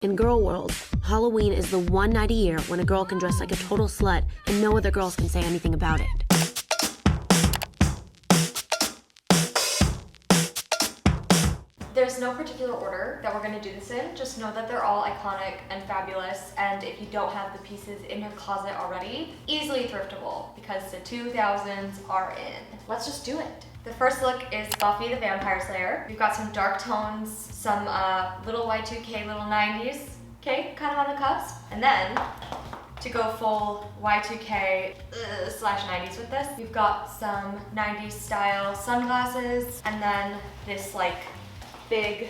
In girl world, Halloween is the one night a year when a girl can dress like a total slut and no other girls can say anything about it. There's no particular order that we're going to do this in. Just know that they're all iconic and fabulous, and if you don't have the pieces in your closet already, easily thriftable because the 2000s are in. Let's just do it. The first look is Buffy the Vampire Slayer. We've got some dark tones, some little Y2K, little 90s, okay, kind of on the cusp. And then, to go full Y2K slash 90s with this, we've got some 90s style sunglasses, and then this like big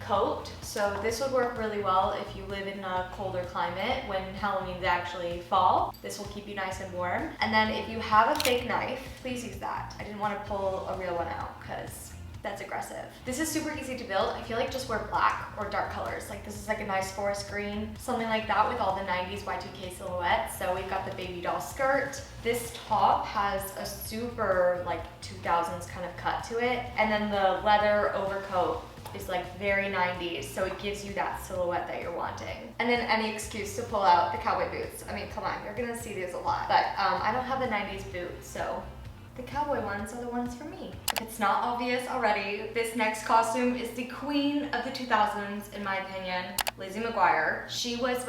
coat. So this would work really well if you live in a colder climate when Halloween's actually fall. This will keep you nice and warm. And then if you have a fake knife, please use that. I didn't want to pull a real one out because that's aggressive. This is super easy to build. I feel like just wear black or dark colors. Like this is like a nice forest green, something like that with all the 90s Y2K silhouettes. So we've got the baby doll skirt. This top has a super like 2000s kind of cut to it. And then the leather overcoat is like very 90s, so it gives you that silhouette that you're wanting. And then any excuse to pull out the cowboy boots. I mean, come on, you're gonna see these a lot. But I don't have the 90s boots, so the cowboy ones are the ones for me. If it's not obvious already, this next costume is the queen of the 2000s, in my opinion, Lizzie McGuire. She was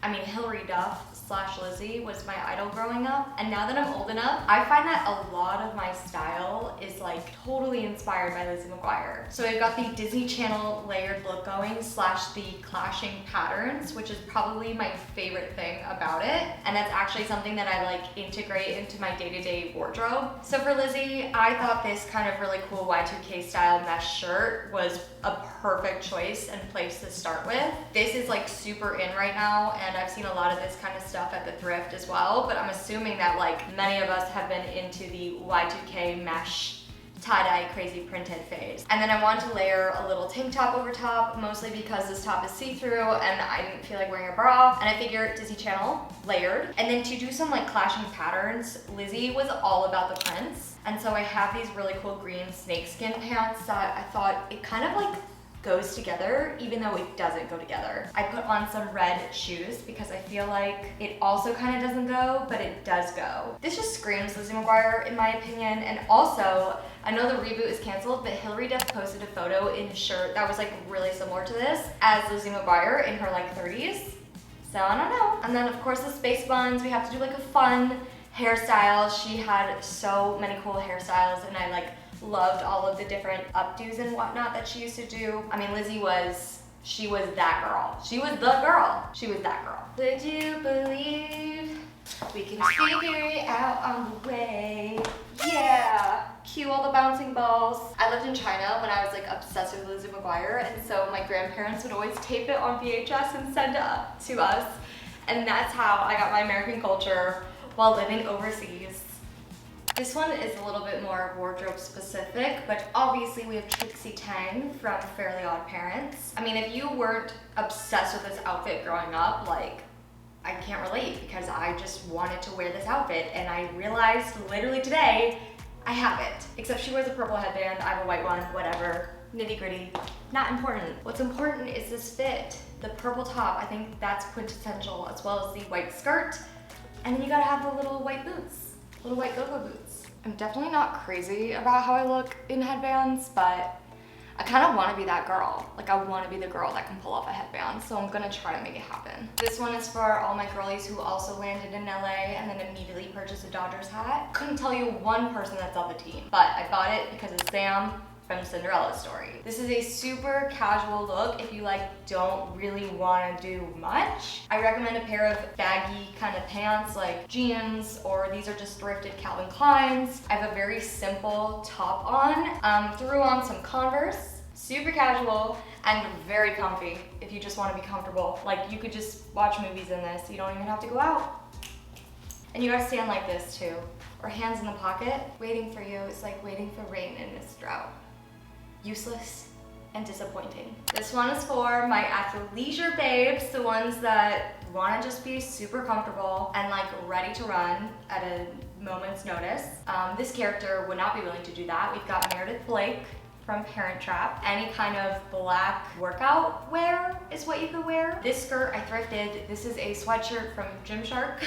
Hilary Duff / Lizzie was my idol growing up. And now that I'm old enough, I find that a lot of my style is like totally inspired by Lizzie McGuire. So I've got the Disney Channel layered look going / the clashing patterns, which is probably my favorite thing about it. And that's actually something that I like integrate into my day-to-day wardrobe. So for Lizzie, I thought this kind of really cool Y2K style mesh shirt was a perfect choice and place to start with. This is like super in right now, and I've seen a lot of this kind of stuff at the thrift as well, but I'm assuming that like many of us have been into the Y2K mesh tie-dye crazy printed phase. And then I wanted to layer a little tank top over top, mostly because this top is see-through and I didn't feel like wearing a bra. And I figured Disney Channel, layered. And then to do some like clashing patterns, Lizzie was all about the prints. And so I have these really cool green snakeskin pants that I thought it kind of like goes together, even though it doesn't go together. I put on some red shoes because I feel like it also kind of doesn't go, but it does go. This just screams Lizzie McGuire in my opinion. And also, I know the reboot is canceled, but Hilary Duff posted a photo in a shirt that was like really similar to this as Lizzie McGuire in her like 30s. So I don't know. And then of course the space buns, we have to do like a fun hairstyle. She had so many cool hairstyles and I like loved all of the different updos and whatnot that she used to do. I mean, Lizzie she was that girl. She was the girl. She was that girl. Would you believe we can figure it out on the way? Yeah. Cue all the bouncing balls. I lived in China when I was like obsessed with Lizzie McGuire, and so my grandparents would always tape it on VHS and send it up to us. And that's how I got my American culture while living overseas. This one is a little bit more wardrobe specific, but obviously we have Trixie Tang from Fairly Odd Parents. I mean, if you weren't obsessed with this outfit growing up, like, I can't relate because I just wanted to wear this outfit and I realized literally today I have it. Except she wears a purple headband, I have a white one, whatever. Nitty gritty, not important. What's important is this fit. The purple top, I think that's quintessential, as well as the white skirt. And then you gotta have the little white boots. Little white go-go boots. I'm definitely not crazy about how I look in headbands, but I kind of want to be that girl. Like I want to be the girl that can pull off a headband, so I'm gonna try to make it happen. This one is for all my girlies who also landed in LA and then immediately purchased a Dodgers hat. Couldn't tell you one person that's on the team, but I bought it because it's Sam from Cinderella's story. This is a super casual look if you like don't really want to do much. I recommend a pair of baggy kind of pants like jeans, or these are just thrifted Calvin Kleins. I have a very simple top on. Threw on some Converse, super casual and very comfy if you just want to be comfortable. Like you could just watch movies in this. You don't even have to go out. And you gotta stand like this too, or hands in the pocket. Waiting for you is like waiting for rain in this drought. Useless and disappointing. This one is for my athleisure babes, the ones that want to just be super comfortable and like ready to run at a moment's notice. This character would not be willing to do that. We've got Meredith Blake from Parent Trap. Any kind of black workout wear is what you could wear. This skirt I thrifted. This is a sweatshirt from Gymshark.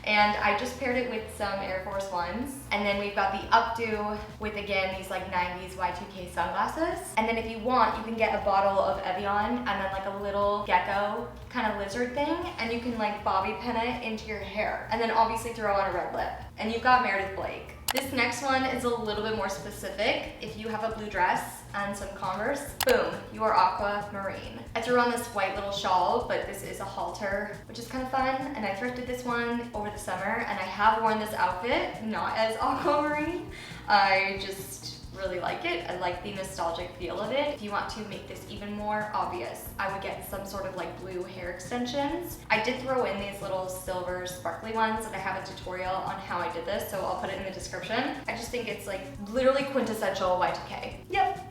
And I just paired it with some Air Force Ones. And then we've got the updo with, again, these like 90s Y2K sunglasses. And then if you want, you can get a bottle of Evian and then like a little gecko kind of lizard thing, and you can like bobby pin it into your hair. And then obviously throw on a red lip. And you've got Meredith Blake. This next one is a little bit more specific. If you have a blue dress and some Converse, boom, you are aquamarine. I threw on this white little shawl, but this is a halter, which is kind of fun. And I thrifted this one over the summer, and I have worn this outfit, not as aquamarine. I just really like it. I like the nostalgic feel of it. If you want to make this even more obvious, I would get some sort of like blue hair extensions. I did throw in these little silver sparkly ones, and I have a tutorial on how I did this, so I'll put it in the description. I just think it's like literally quintessential Y2K. Yep.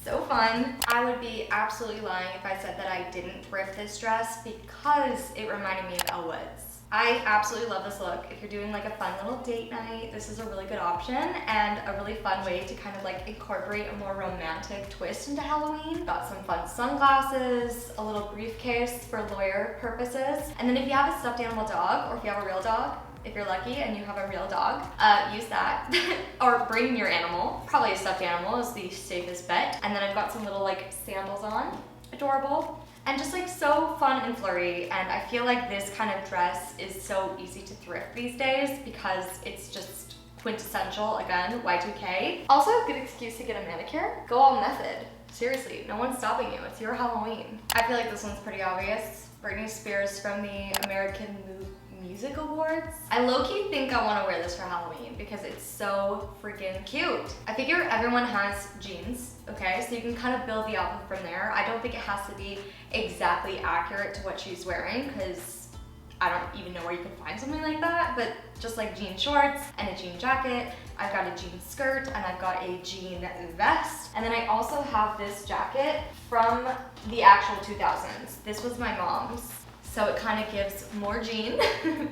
So fun. I would be absolutely lying if I said that I didn't thrift this dress because it reminded me of Elle Woods. I absolutely love this look. If you're doing like a fun little date night, this is a really good option and a really fun way to kind of like incorporate a more romantic twist into Halloween. Got some fun sunglasses, a little briefcase for lawyer purposes. And then if you have a stuffed animal dog, or if you have a real dog, if you're lucky and you have a real dog, use that. Or bring your animal. Probably a stuffed animal is the safest bet. And then I've got some little like sandals on. Adorable. And just like so fun and flirty, and I feel like this kind of dress is so easy to thrift these days because it's just quintessential, again, Y2K. Also a good excuse to get a manicure. Go all method. Seriously, no one's stopping you. It's your Halloween. I feel like this one's pretty obvious. Britney Spears from the American Music Awards. I low-key think I want to wear this for Halloween because it's so freaking cute. I figure everyone has jeans, okay? So you can kind of build the outfit from there. I don't think it has to be exactly accurate to what she's wearing because I don't even know where you can find something like that, but just like jean shorts and a jean jacket. I've got a jean skirt and I've got a jean vest. And then I also have this jacket from the actual 2000s. This was my mom's. So it kind of gives more jean.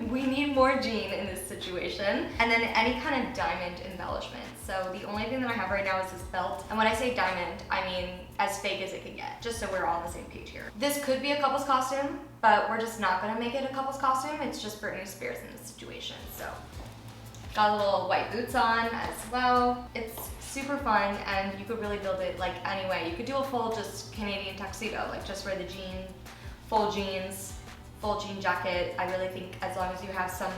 We need more jean in this situation. And then any kind of diamond embellishment. So the only thing that I have right now is this belt. And when I say diamond, I mean as fake as it can get, just so we're all on the same page here. This could be a couple's costume, but we're just not gonna make it a couple's costume. It's just Britney Spears in this situation, so. Got little white boots on as well. It's super fun, and you could really build it like any way. You could do a full just Canadian tuxedo, like just wear the full jeans, full jean jacket. I really think as long as you have some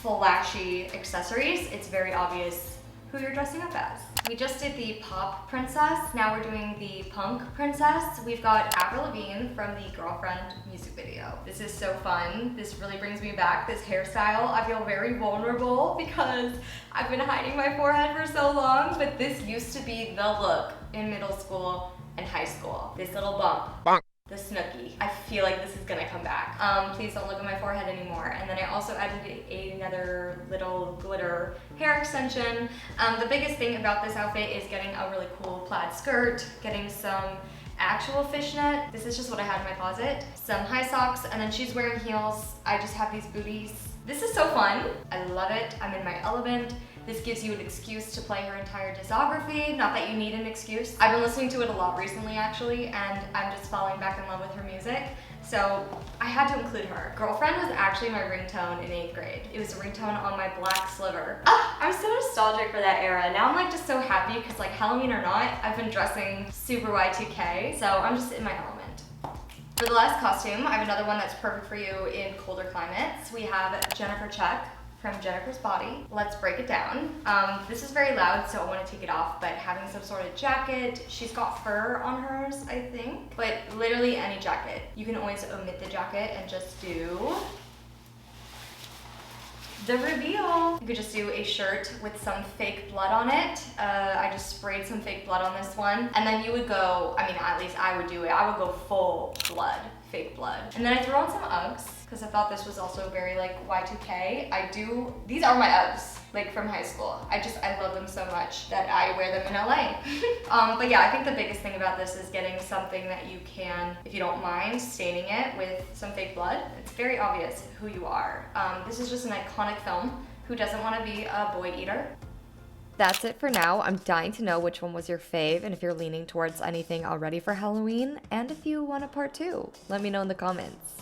flashy accessories, it's very obvious who you're dressing up as. We just did the pop princess, now we're doing the punk princess. We've got Avril Lavigne from the Girlfriend music video. This is so fun. This really brings me back, this hairstyle. I feel very vulnerable because I've been hiding my forehead for so long, but this used to be the look in middle school and high school. This little bump. The snooki. I feel like this is gonna come back. Please don't look at my forehead anymore. And then I also added another little glitter hair extension. The biggest thing about this outfit is getting a really cool plaid skirt, getting some actual fishnet. This is just what I had in my closet. Some high socks, and then she's wearing heels. I just have these booties. This is so fun. I love it. I'm in my element. This gives you an excuse to play her entire discography. Not that you need an excuse. I've been listening to it a lot recently actually, and I'm just falling back in love with her music. So I had to include her. Girlfriend was actually my ringtone in 8th grade. It was a ringtone on my black sliver. I'm so nostalgic for that era. Now I'm like just so happy because like Halloween or not, I've been dressing super Y2K. So I'm just in my element. For the last costume, I have another one that's perfect for you in colder climates. We have Jennifer Check from Jennifer's Body. Let's break it down. This is very loud, so I want to take it off, but having some sort of jacket. She's got fur on hers, I think, but literally any jacket. You can always omit the jacket and just do the reveal. You could just do a shirt with some fake blood on it. I just sprayed some fake blood on this one. And then you would go, I mean, at least I would do it. I would go full blood, fake blood. And then I threw on some Uggs because I thought this was also very like Y2K. These are my Uggs, like from high school. I love them so much that I wear them in LA. But yeah, I think the biggest thing about this is getting something that you can, if you don't mind, staining it with some fake blood. It's very obvious who you are. This is just an iconic film. Who doesn't want to be a boy eater? that's it for now. I'm dying to know which one was your fave and if you're leaning towards anything already for Halloween, and if you want a part 2. Let me know in the comments.